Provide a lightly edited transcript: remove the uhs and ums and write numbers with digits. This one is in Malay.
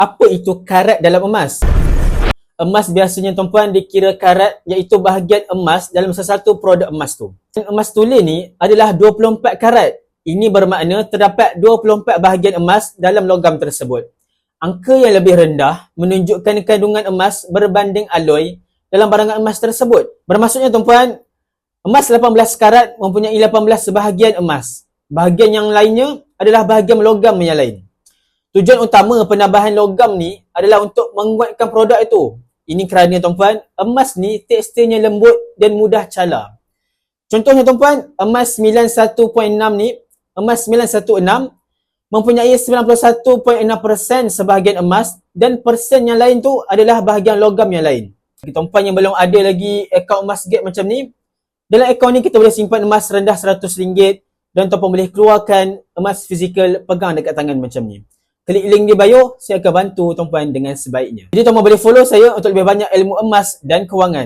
Apa itu karat dalam emas? Emas biasanya tuan-puan dikira karat iaitu bahagian emas dalam sesuatu produk emas tu. Emas tulen ni adalah 24 karat. Ini bermakna terdapat 24 bahagian emas dalam logam tersebut. Angka yang lebih rendah menunjukkan kandungan emas berbanding alloy dalam barangan emas tersebut. Bermaksudnya tuan-puan, emas 18 karat mempunyai 18 bahagian emas. Bahagian yang lainnya adalah bahagian logam yang lain. Tujuan utama penambahan logam ni adalah untuk menguatkan produk itu. Ini kerana tuan-puan, emas ni teksturnya lembut dan mudah cala. Contohnya tuan-puan, emas 91.6 ni, emas 916 mempunyai 91.6% sebahagian emas dan persen yang lain tu adalah bahagian logam yang lain. Bagi tuan-puan yang belum ada lagi akaun Emasgate macam ni, dalam akaun ni kita boleh simpan emas rendah RM100 dan tuan-puan boleh keluarkan emas fizikal pegang dekat tangan macam ni. Klik link di bio, saya akan bantu tuan-puan dengan sebaiknya. Jadi tuan-puan boleh follow saya untuk lebih banyak ilmu emas dan kewangan.